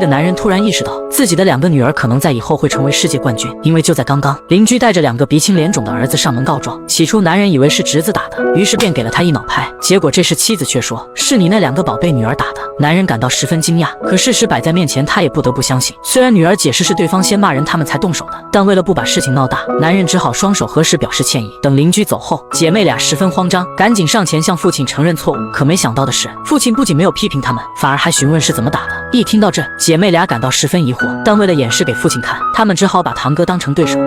的男人突然意识到自己的2个女儿可能在以后会成为世界冠军，因为就在刚刚，邻居带着2个鼻青脸肿的儿子上门告状。起初男人以为是侄子打的，于是便给了他一脑拍，结果这时妻子却说是你那2个宝贝女儿打的。男人感到十分惊讶，可事实摆在面前，他也不得不相信。虽然女儿解释是对方先骂人，他们才动手的，但为了不把事情闹大，男人只好双手合十表示歉意。等邻居走后，姐妹俩十分慌张，赶紧上前向父亲承认错误。可没想到的是，父亲不仅没有批评他们，反而还询问是怎么打的。一听到这，姐妹俩感到十分疑惑，但为了掩饰给父亲看，他们只好把堂哥当成对手。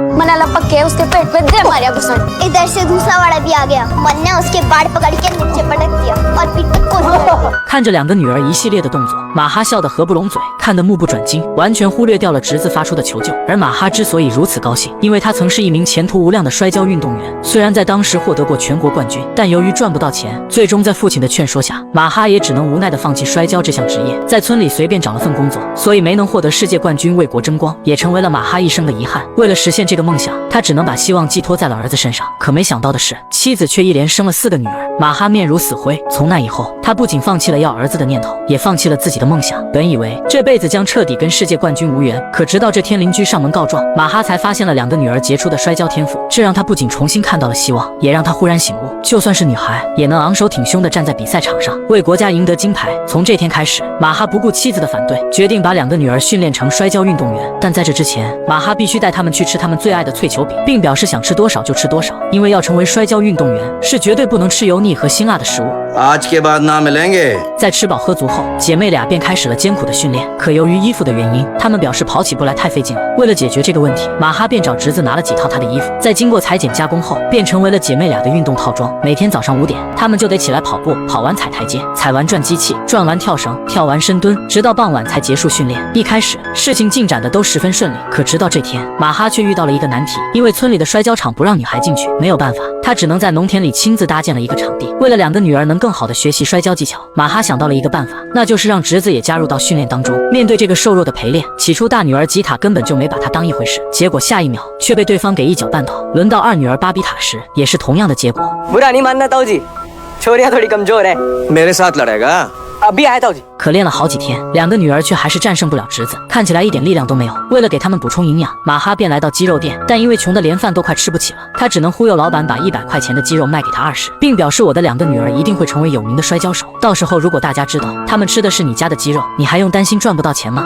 看着2个女儿一系列的动作，马哈笑得合不拢嘴，看得目不转睛，完全忽略掉了侄子发出的求救。而马哈之所以如此高兴，因为他曾是一名前途无量的摔跤运动员，虽然在当时获得过全国冠军，但由于赚不到钱，最终在父亲的劝说下，马哈也只能无奈地放弃摔跤这项职业，在村里随便找了份工作，所以没能获得世界冠军为国争光，也成为了马哈一生的遗憾。为了实现这个梦想，他只能把希望寄托在了儿子身上。可没想到的是，妻子却一连生了4个女儿，马哈面如死灰。从那以后，他不仅放弃了要儿子的念头，也放弃了自己的梦想。本以为这辈子将彻底跟世界冠军无缘，可直到这天邻居上门告状，马哈才发现了2个女儿杰出的摔跤天赋，这让他不仅重新看到了希望，也让他忽然醒悟，就算是女孩，也能昂首挺胸地站在比赛场上，为国家赢得金牌。从这天开始，马哈不顾妻子的反对，决定把2个女儿训练成摔跤运动员。但在这之前，马哈必须带他们去吃他们最爱的脆球饼，并表示想吃多少就吃多少，因为要成为摔跤运动员，是绝对不能吃油腻和辛辣的食物。在吃饱喝足后，姐妹俩便开始了艰苦的训练。可由于衣服的原因，她们表示跑起步来太费劲了。为了解决这个问题，马哈便找侄子拿了几套他的衣服，在经过裁剪加工后，便成为了姐妹俩的运动套装。每天早上5点，她们就得起来跑步，跑完踩台阶，踩完转机器，转完跳绳，跳完深蹲，直到傍晚才结束训练。一开始事情进展的都十分顺利，可直到这天，马哈却遇到了一个难题，因为村里的摔跤场不让女孩进去，没有办法，他只能在农田里亲自搭建了一个场地。为了2个女儿能更好的学习摔跤技巧，马哈想到了一个办法，那就是让侄子也加入到训练当中。面对这个瘦弱的陪练，起初大女儿吉塔根本就没把他当一回事，结果下一秒却被对方给一脚绊倒。轮到2女儿巴比塔时，也是同样的结果。可练了好几天，2个女儿却还是战胜不了侄子，看起来一点力量都没有。为了给他们补充营养，马哈便来到鸡肉店，但因为穷得连饭都快吃不起了，他只能忽悠老板把100块钱的鸡肉卖给他20，并表示我的2个女儿一定会成为有名的摔跤手，到时候如果大家知道他们吃的是你家的鸡肉，你还用担心赚不到钱吗？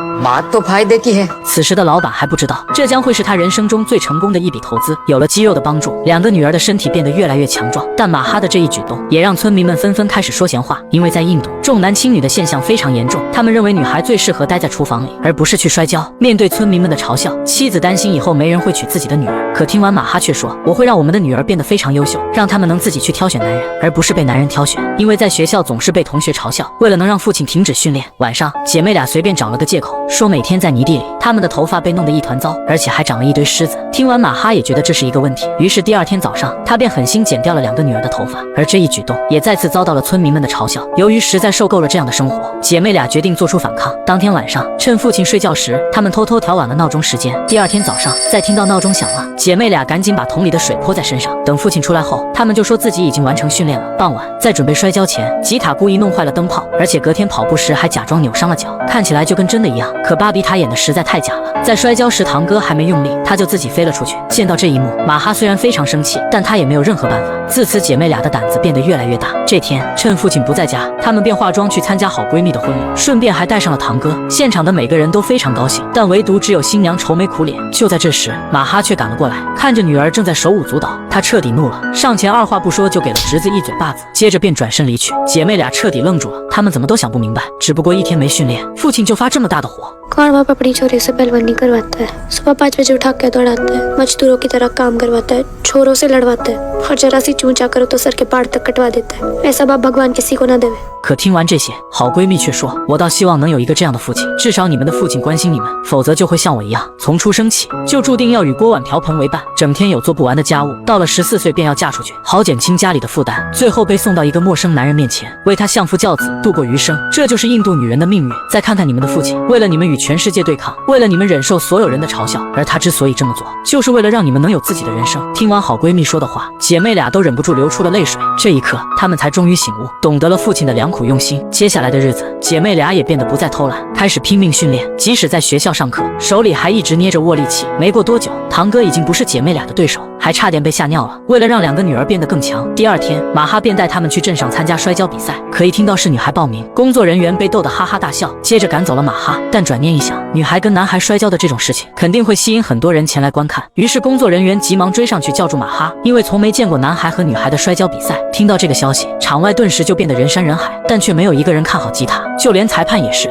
此时的老板还不知道，这将会是他人生中最成功的一笔投资。有了鸡肉的帮助，2个女儿的身体变得越来越强壮，但马哈的这一举动也让村民们纷纷开始说闲话，因为在印度，重男轻女的现象非常严重，他们认为女孩最适合待在厨房里，而不是去摔跤。面对村民们的嘲笑，妻子担心以后没人会娶自己的女儿，可听完马哈却说，我会让我们的女儿变得非常优秀，让他们能自己去挑选男人，而不是被男人挑选。因为在学校总是被同学嘲笑，为了能让父亲停止训练，晚上姐妹俩随便找了个借口，说每天在泥地里，她们的头发被弄得一团糟，而且还长了一堆虱子。听完马哈也觉得这是一个问题，于是第2天早上，他便狠心剪掉了2个女儿的头发，而这一举动也再次遭到了村民们的嘲笑。由于实在受够了这样的生活，姐妹俩决定做出反抗。当天晚上，趁父亲睡觉时，她们偷偷调晚了闹钟时间。第2天早上，再听到闹钟响了，姐妹俩赶紧把桶里的水泼在身上。等父亲出来后，她们就说自己已经完成训练了。傍晚，在准备摔跤前，吉塔故意弄坏了灯泡，而且隔天跑步时还假装扭伤了脚，看起来就跟真的一样。可巴比塔演的实在太假了，在摔跤时堂哥还没用力，他就自己飞了出去。见到这一幕，马哈虽然非常生气，但他也没有任何办法。自此，姐妹俩的胆子变得越来越大。这天，趁父亲不在家，她们便化妆去参加好闺蜜的婚礼，顺便还带上了堂哥。现场的每个人都非常高兴，但唯独只有新娘愁眉苦脸。就在这时，马哈却赶了过来，看着女儿正在手舞足蹈，他彻底怒了，上前2话不说就给了侄子一嘴巴子，接着便转身离去。姐妹俩彻底愣住了，她们怎么都想不明白，只不过1天没训练，父亲就发这么大的火。कौन बाप अपनी छोरी से पहलवानी करवाता है, सुबह 5 बजे उठा के दौड़ाता है, मजदूरों की तरह काम करवाता है, छोरों से लड़वाता है और जरा सी चूंचा करो तो सर के बाल तक कटवा देता है। ऐसा बाप भगवान किसी को ना देवे। 可听完这些，好闺蜜却说，我倒希望能有一个这样的父亲，至少你们的父亲关心你们，否则就会像我一样，从出生起就注定要与锅碗瓢盆为伴，整天有做不完的家务，到了14岁便要嫁出去，好减轻家里的负担，最后被送到一个陌生男人面前，为他相夫教子，度过余生。这就是印度女人的命运。再看看你们的父亲，为了你们与全世界对抗，为了你们忍受所有人的嘲笑，而她之所以这么做，就是为了让你们能有自己的人生。听完好闺蜜说的话，姐妹俩都忍不住流出了泪水。这一刻，她们才终于醒悟，懂得了父亲的良苦用心。接下来的日子，姐妹俩也变得不再偷懒，开始拼命训练。即使在学校上课，手里还一直捏着握力器。没过多久，堂哥已经不是姐妹俩的对手，还差点被吓尿了。为了让两个女儿变得更强，第二天马哈便带她们去镇上参加摔跤比赛。可一听到是女孩报名，工作人员被逗得哈哈大笑，接着赶走了马哈。但转念一想，女孩跟男孩摔跤的这种事情肯定会吸引很多人前来观看，于是工作人员急忙追上去叫住马哈，因为从没见过男孩和女孩的摔跤比赛。听到这个消息，场外顿时就变得人山人海，但却没有一个人看好吉塔，就连裁判也是。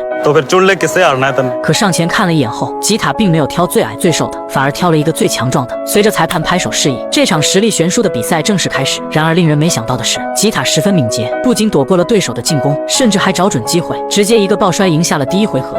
可上前看了一眼后，吉塔并没有挑最矮最瘦的，反而挑了一个最强壮的。随着裁判拍手示意，这场实力悬殊的比赛正式开始。然而令人没想到的是，吉塔十分敏捷，不仅躲过了对手的进攻，甚至还找准机会，直接一个抱摔赢下了第一回合。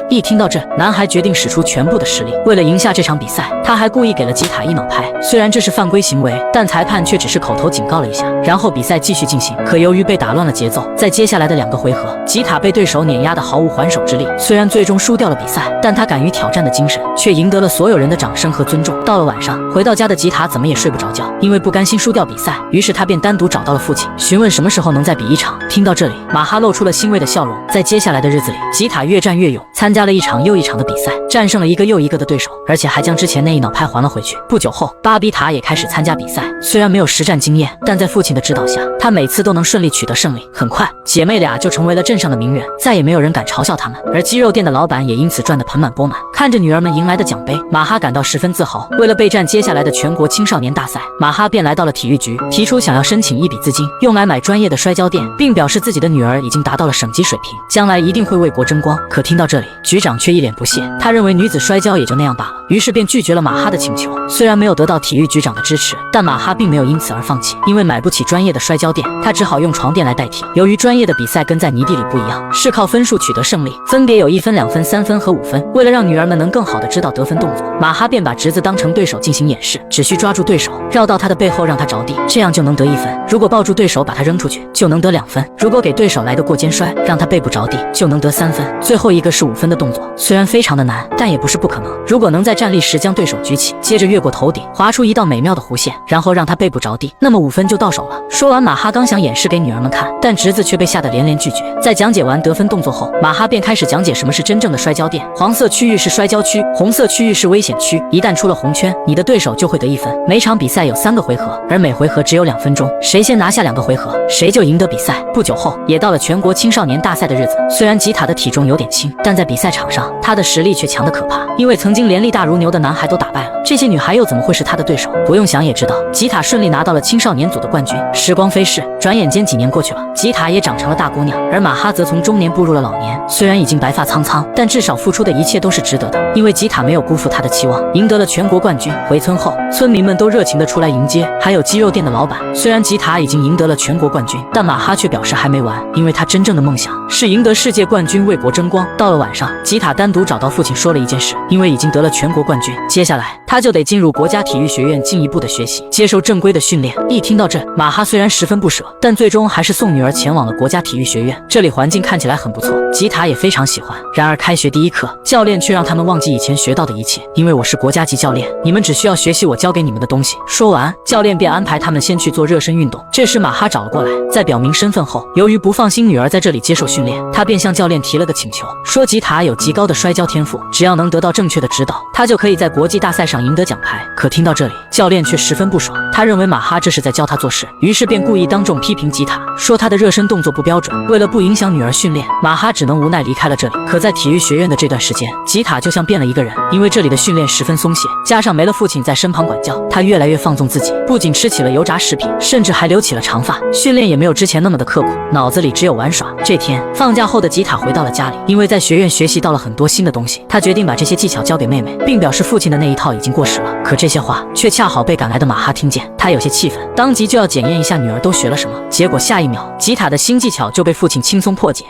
一听到这，男孩决定使出全部的实力。为了赢下这场比赛，他还故意给了吉塔一脑拍。虽然这是犯规行为，但裁判却只是口头警告了一下，然后比赛继续进行。可由于被打乱了节奏，在接下来的2个回合，吉塔被对手碾压得毫无还手之力。虽然最终输掉了比赛，但他敢于挑战的精神却赢得了所有人的掌声和尊重。到了晚上，回到家的吉塔怎么也睡不着觉，因为不甘心输掉比赛，于是他便单独找到了父亲，询问什么时候能再比一场。听到这里，马哈露出了欣慰的笑容。在接下来的日子里，吉塔越战越勇，参加了一场又一场的比赛，战胜了一个又一个的对手，而且还将之前那一脑拍还了回去。不久后，巴比塔也开始参加比赛，虽然没有实战经验，但在父亲的指导下，他每次都能顺利取得胜利。很快，姐妹俩就成为了镇上的名媛，再也没有人敢嘲笑他们，而鸡肉店的老板也因此赚得盆满钵满。看着女儿们迎来的奖杯，马哈感到十分自豪。为了备战接下来的全国青少年大赛，马哈便来到了体育局，提出想要申请一笔资金，用来买专业的摔跤店，并表示自己的女儿已经达到了省级水平，将来一定会为国争光。可听到这里，局长却一脸不屑，他认为女子摔跤也就那样罢了，于是便拒绝了马哈的请求。虽然没有得到体育局长的支持，但马哈并没有因此而放弃，因为买不起专业的摔跤店，他只好用床垫来代替。由于专业的比赛跟在泥地里不一样，是靠分数取得胜利，分别有1分、2分、3分和5分。为了让女儿们能更好的知道得分动作，马哈便把侄子当成对手进行演示，只需抓住对手，绕到他的背后让他着地，这样就能得1分。如果抱住对手把他扔出去，就能得2分。如果给对手来个过肩摔，让他背部着地，就能得3分。最后一个是5分的动作，虽然非常的难，但也不是不可能。如果能在站立时将对手举起，接着越过头顶，划出一道美妙的弧线，然后让他背部着地，那么5分就到手了。说完，马哈刚想演示给女儿们看，但侄子却被吓得连连拒绝。在讲解完得分动作后，马哈便开始讲解什么是真正的摔跤店。黄色区域是摔跤区，红色区域是危险区，一旦出了红圈，你的对手就会得1分。每场比赛有3个回合，而每回合只有2分钟，谁先拿下2个回合，谁就赢得比赛。不久后，也到了全国青少年大赛的日子。虽然吉塔的体重有点轻，但在比赛场上，他的实力却强得可怕，因为曾经连力大如牛的男孩都打败了，这些女孩又怎么会是他的对手？不用想也知道，吉塔顺利拿到了青少年组的冠军。时光飞逝，转眼间几年过去了，吉塔也长成了大姑娘，而马哈则从中年步入了老年。虽然已经白发苍苍，但至少付出的一切都是值得的，因为吉塔没有辜负他的期望，赢得了全国冠军。回村后，村民们都热情地出来迎接，还有鸡肉店的老板。虽然吉塔已经赢得了全国冠军，但马哈却表示还没完，因为他真正的梦想是赢得世界冠军，为国争光。到了晚上，吉塔单独找到父亲说了一件事，因为已经得了全国冠军，接下来他就得进入国家体育学院进一步的学习，接受正规的训练。一听到这，马哈虽然十分不舍，但最终还是送女儿前往了国家体育学院。这里环境看起来很不错，吉塔也非常喜欢。然而开学第一课，教练却让他们忘记以前学到的一切，因为我是国家级教练，你们只需要学习我教给你们的东西。说完，教练便安排他们先去做热身运动。这时马哈找了过来，在表明身份后，由于不放心女儿在这里接受训练，他便向教练提了个请求，说吉塔有极高的摔跤天赋，只要能得到正确的指导，他就可以在国际大赛上赢得奖牌。可听到这里，教练却十分不爽，他认为马哈这是在教他做事，于是便故意当众批评吉塔，说他的热身动作不标准。为了不影响女儿训练，马哈只能无奈离开了这里。可在体育学院的这段时间，吉塔就像变了一个人，因为这里的训练十分松懈，加上没了父亲在身旁管教，他越来越放纵自己，不仅吃起了油炸食品，甚至还留起了长发，训练也没有之前那么的刻苦，脑子里只有玩耍。这天放假后的吉塔回到了家里，因为在学院学习到了很多新的东西，他决定把这些技巧教给妹妹，并表示父亲的那一套已经过时了。可这些话却恰好被赶来的马哈听见，他有些气愤，当即就要检验一下女儿都学了什么。结果下一秒，吉塔的新技巧就被父亲轻松破解。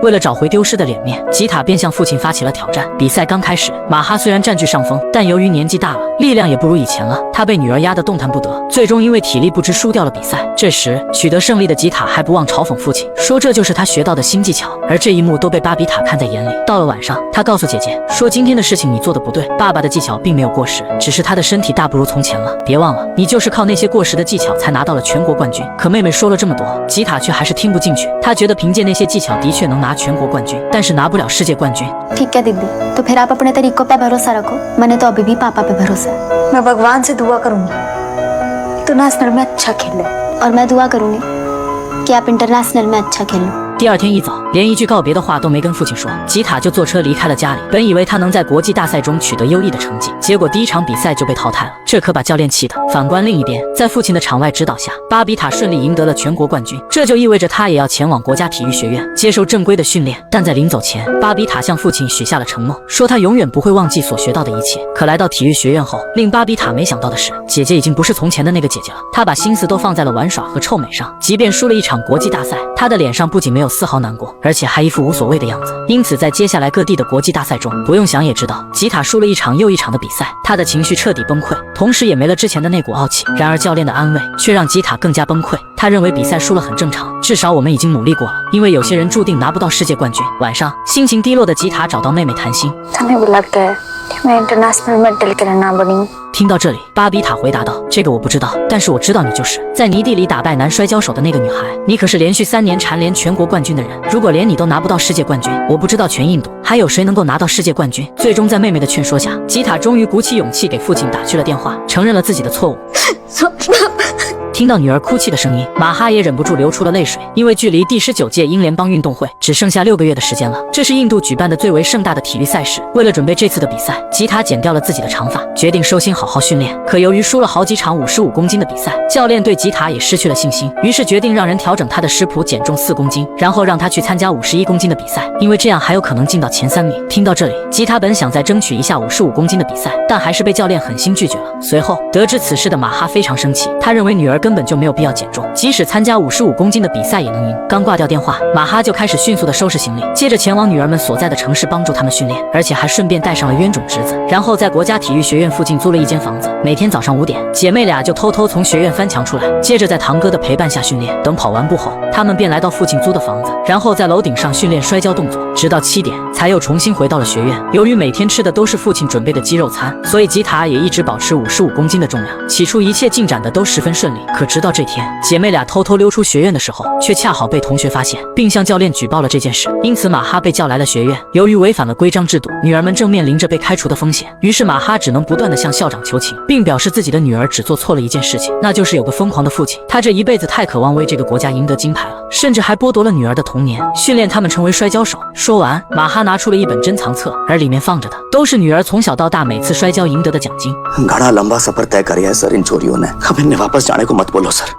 为了找回丢失的脸面，吉塔便向父亲发起了挑战。比赛刚开始，马哈虽然占据上风，但由于年纪大了，力量也不如以前了。他被女儿压得动弹不得，最终因为体力不支输掉了比赛。这时取得胜利的吉塔还不忘嘲讽父亲，说这就是他学到的新技巧。而这一幕都被巴比塔看在眼里。到了晚上，他告诉姐姐说今天的事情你做的不对，爸爸的技巧并没有过时，只是他的身体大不如从前了。别忘了，你就是靠那些过时的技巧才拿到了全国冠军。可妹妹说了这么多，吉塔却还是听不进去。他觉得凭借那些技巧的确能拿全国冠军，但是拿不了世界冠军。ठीक है दीदी, तो फिर आप अपने तरीकों पे भरोसा रखो। मैंने तो अभी भी पापा पे भरोसा है। मैं भगवान से दुआ करूंगी तो नेशनल में अच्छा खेले, और मैं दुआ करूंगी कि आप इंटरनेशनल में अच्छा खेलो। 第二天一早，连一句告别的话都没跟父亲说，吉塔就坐车离开了家里。本以为他能在国际大赛中取得优异的成绩，结果第一场比赛就被淘汰了，这可把教练气的。反观另一边，在父亲的场外指导下，巴比塔顺利赢得了全国冠军，这就意味着他也要前往国家体育学院接受正规的训练。但在临走前，巴比塔向父亲许下了承诺，说他永远不会忘记所学到的一切。可来到体育学院后，令巴比塔没想到的是，姐姐已经不是从前的那个姐姐了，她把心思都放在了玩耍和臭美上。即便输了一场国际大赛，她的脸上不仅没有丝毫难过，而且还一副无所谓的样子。因此在接下来各地的国际大赛中，不用想也知道，吉塔输了一场又一场的比赛，他的情绪彻底崩溃，同时也没了之前的那股傲气。然而教练的安慰却让吉塔更加崩溃，他认为比赛输了很正常，至少我们已经努力过了，因为有些人注定拿不到世界冠军。晚上，心情低落的吉塔找到妹妹谈心。听到这里，巴比塔回答道：“这个我不知道，但是我知道你就是在泥地里打败男摔跤手的那个女孩。你可是连续3年蝉联全国冠军的人。如果连你都拿不到世界冠军，我不知道全印度还有谁能够拿到世界冠军。”最终在妹妹的劝说下，吉塔终于鼓起勇气给父亲打去了电话，承认了自己的错误。听到女儿哭泣的声音，马哈也忍不住流出了泪水。因为距离第19届英联邦运动会只剩下6个月的时间了，这是印度举办的最为盛大的体育赛事。为了准备这次的比赛，吉塔剪掉了自己的长发，决定收心好好训练。可由于输了好几场55公斤的比赛，教练对吉塔也失去了信心，于是决定让人调整他的食谱，减重4公斤，然后让他去参加51公斤的比赛，因为这样还有可能进到前3名。听到这里，吉塔本想再争取一下55公斤的比赛，但还是被教练狠心拒绝了。随后得知此事的马哈非常生气，他认为女儿根本就没有必要减重，即使参加55公斤的比赛也能赢。刚挂掉电话，马哈就开始迅速的收拾行李，接着前往女儿们所在的城市帮助他们训练，而且还顺便带上了冤种侄子。然后在国家体育学院附近租了一间房子，每天早上5点，姐妹俩就偷偷从学院翻墙出来，接着在堂哥的陪伴下训练。等跑完步后，他们便来到附近租的房子，然后在楼顶上训练摔跤动作，直到7点才又重新回到了学院。由于每天吃的都是父亲准备的鸡肉餐，所以吉塔也一直保持55公斤的重量。起初一切进展的都十分顺利，可直到这天，姐妹俩偷偷溜出学院的时候，却恰好被同学发现，并向教练举报了这件事。因此马哈被叫来了学院。由于违反了规章制度，女儿们正面临着被开除的风险，于是马哈只能不断地向校长求情，并表示自己的女儿只做错了一件事情，那就是有个疯狂的父亲。他这一辈子太渴望为这个国家赢得金牌了，甚至还剥夺了女儿的童年，训练他们成为摔跤手。说完，马哈拿出了一本珍藏册，而里面放着的都是女儿从小到大每次摔跤赢得的奖金。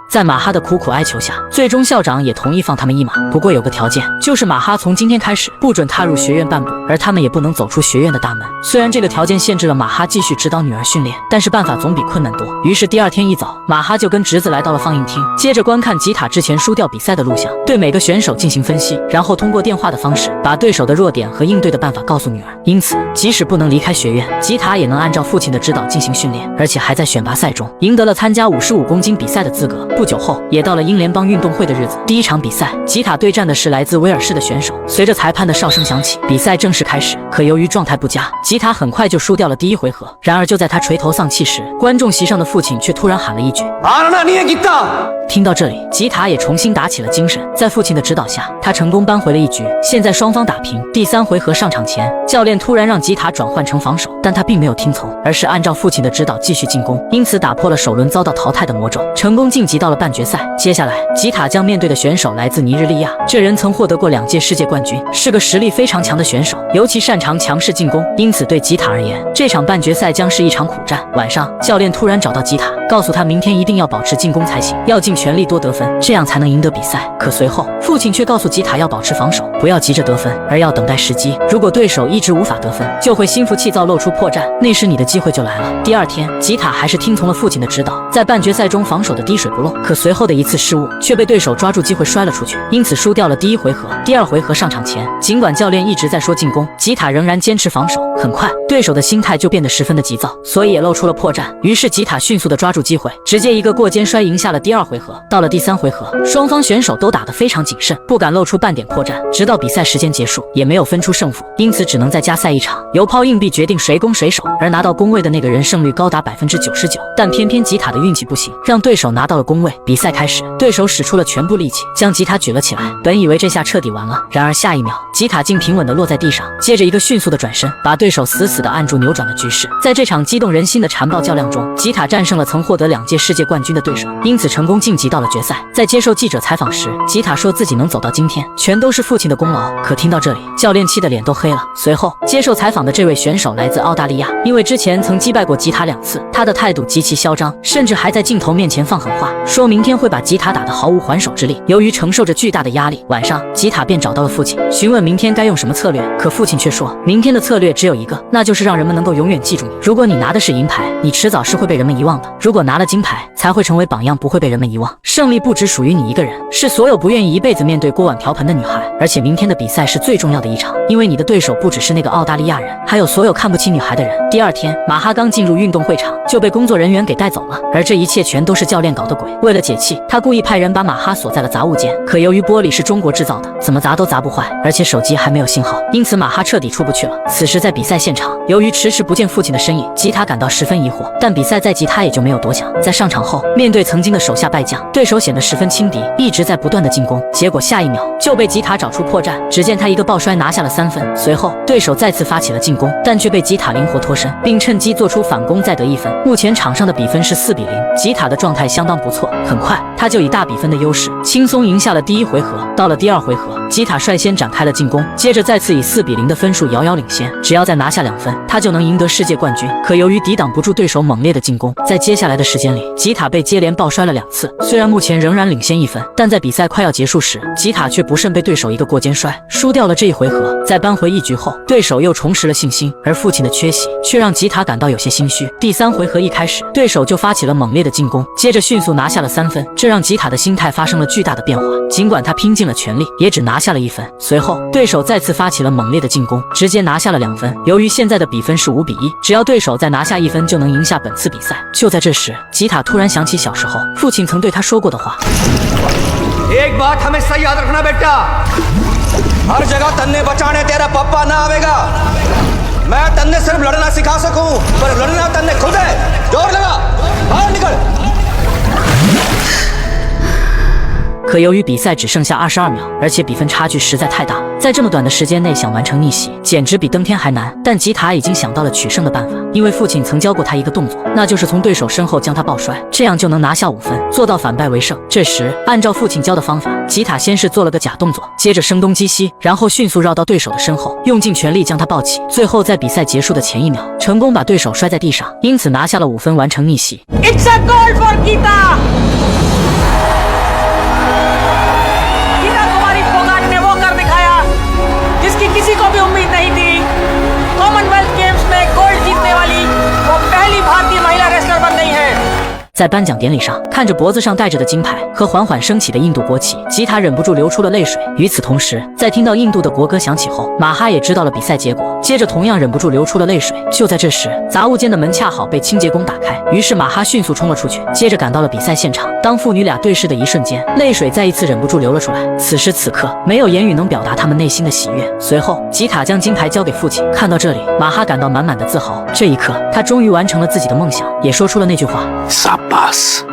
在马哈的苦苦哀求下，最终校长也同意放他们一马，不过有个条件，就是马哈从今天开始不准踏入学院半步，而他们也不能走出学院的大门。虽然这个条件限制了马哈继续指导女儿训练，但是办法总比困难多。于是第二天一早，马哈就跟侄子来到了放映厅，接着观看吉塔之前输掉比赛的录像，对每个选手进行分析，然后通过电话的方式把对手的弱点和应对的办法告诉女儿。因此，即使不能离开学院，吉塔也能按照父亲的指导进行训练，而且还在选拔赛中赢得了参加55公斤比赛的资格。不久后，也到了英联邦运动会的日子。第一场比赛，吉塔对战的是来自威尔士的选手。随着裁判的哨声响起，比赛正式开始。可由于状态不佳，吉塔很快就输掉了第一回合。然而就在他垂头丧气时，观众席上的父亲却突然喊了一句：“听到这里，吉塔也重新打起了精神。在父亲的指导下，他成功扳回了一局。现在双方打平。第3回合上场前，教练突然让吉塔转换成防守，但他并没有听从，而是按照父亲的指导继续进攻，因此打破了首轮遭到淘汰的魔咒，成功晋级到了半决赛。接下来，吉塔将面对的选手来自尼日利亚，这人曾获得过2届世界冠军，是个实力非常强的选手，尤其擅长强势进攻，因此对吉塔而言，这场半决赛将是一场苦战。晚上，教练突然找到吉塔，告诉他明天一定要保持进攻才行，要尽全力多得分，这样才能赢得比赛。可随后，父亲却告诉吉塔要保持防守，不要急着得分，而要等待时机。如果对手一直无法得分，就会心浮气躁，露出破绽，那时你的机会就来了。第二天，吉塔还是听从了父亲的指导，在半决赛中防守手的滴水不漏。可随后的一次失误却被对手抓住机会摔了出去，因此输掉了第一回合。第二回合上场前，尽管教练一直在说进攻，吉塔仍然坚持防守。很快，对手的心态就变得十分的急躁，所以也露出了破绽。于是吉塔迅速的抓住机会，直接一个过肩摔赢下了第二回合。到了第三回合，双方选手都打得非常谨慎，不敢露出半点破绽，直到比赛时间结束，也没有分出胜负，因此只能再加赛一场，由抛硬币决定谁攻谁守，而拿到攻位的那个人胜率高达99%。但偏偏吉塔的运气不行，让对手拿到了攻位。比赛开始，对手使出了全部力气，将吉塔举了起来，本以为这下彻底完了，然而下一秒，吉塔竟平稳地落在地上，接着一个迅速的转身，把对手死死地按住，扭转了局势。在这场激动人心的缠抱较量中，吉塔战胜了曾获得2届世界冠军的对手，因此成功晋级到了决赛。在接受记者采访时，吉塔说自己能走到今天，全都是父亲的功劳。可听到这里，教练气得脸都黑了。随后接受采访的这位选手来自澳大利亚，因为之前曾击败过吉塔2次，他的态度极其嚣张，甚至还在镜头面前放狠话，说明天会把吉塔打得毫无还手之力。由于承受着巨大的压力，晚上吉塔便找到了父亲，询问明天该用什么策略。可父亲却说，明天的策略只有一个，那就是让人们能够永远记住你。如果你拿的是银牌，你迟早是会被人们遗忘的；如果拿了金牌，才会成为榜样，不会被人们遗忘。胜利不只属于你一个人，是所有不愿意一辈子面对锅碗瓢盆的女孩。而且明天的比赛是最重要的一场，因为你的对手不只是那个澳大利亚人，还有所有看不起女孩的人。第二天，马哈刚进入运动会场就被工作人员给带走了，而这一切全都是教练搞的鬼。为了解气，他故意派人把马哈锁在了杂物间，可由于玻璃是中国制造的，怎么砸都砸不坏，而且手机还没有信号，因此马哈彻底出不去了。此时在比赛现场，由于迟迟不见父亲的身影，吉塔感到十分疑惑，但比赛在即，他也就没有多想。在上场后，面对曾经的手下败将，对手显得十分轻敌，一直在不断的进攻，结果下一秒就被吉塔找出破绽，只见他一个抱摔拿下了3分。随后对手再次发起了进攻，但却被吉塔灵活脱身，并趁机做出反攻再得1分。目前场上的比分是4比0，吉塔的状态相当不错，很快他就以大比分的优势轻松赢下了第1回合。到了第2回合，吉塔率先展开了进攻，接着再次以4比0的分数遥遥领先，只要再拿下2分，他就能赢得世界冠军。可由于抵挡不住对手猛烈的进攻，在接下来的时间里，吉塔被接连抱摔了2次。虽然目前仍然领先1分，但在比赛快要结束时，吉塔却不慎被对手一个过肩摔输掉了这一回合。在扳回一局后，对手又重拾了信心，而父亲的缺席却让吉塔感到有些心虚。第3回合一开始，对手就发起了猛烈的进攻，接着迅速拿下了3分，这让吉塔的心态发生了巨大的变化。尽管他拼尽了全力，也只拿下了1分。随后对手再次发起了猛烈的进攻，直接拿下了2分。由于现在的比分是5比1，只要对手再拿下1分就能赢下本次比赛。就在这时，吉塔突然想起小时候父亲曾对他说过的话。एक बात हमेशा याद रखना बेटा, हर जगह तन्ने बचाने तेरा पप्पा ना आवेगा। मैं तन्ने सिर्फ लड़ना सिखा सकूं, पर लड़ना तन्ने खुद है। जोर लगा, बाहर निकल। 可由于比赛只剩下22秒，而且比分差距实在太大，在这么短的时间内想完成逆袭，简直比登天还难。但吉塔已经想到了取胜的办法，因为父亲曾教过他一个动作，那就是从对手身后将他抱摔，这样就能拿下5分，做到反败为胜。这时，按照父亲教的方法，吉塔先是做了个假动作，接着声东击西，然后迅速绕到对手的身后，用尽全力将他抱起，最后在比赛结束的前1秒，成功把对手摔在地上，因此拿下了5分，完成逆袭。It's a goal for Gita! किसी को भी उम्मीद नहीं थी। कॉमनवेल्थ गेम्स में गोल्ड जीतने वाली वो पहली भारतीय महिला रेसलर बन गई है। 在颁奖典礼上，看着脖子上戴着的金牌和缓缓升起的印度国旗，吉塔忍不住流出了泪水。与此同时，在听到印度的国歌响起后，马哈也知道了比赛结果，接着同样忍不住流出了泪水。就在这时，杂物间的门恰好被清洁工打开，于是马哈迅速冲了出去，接着赶到了比赛现场。当父女俩对视的一瞬间，泪水再一次忍不住流了出来。此时此刻，没有言语能表达他们内心的喜悦。随后，吉塔将金牌交给父亲。看到这里，马哈感到满满的自豪。这一刻，他终于完成了自己的梦想，也说出了那句话。Sapas.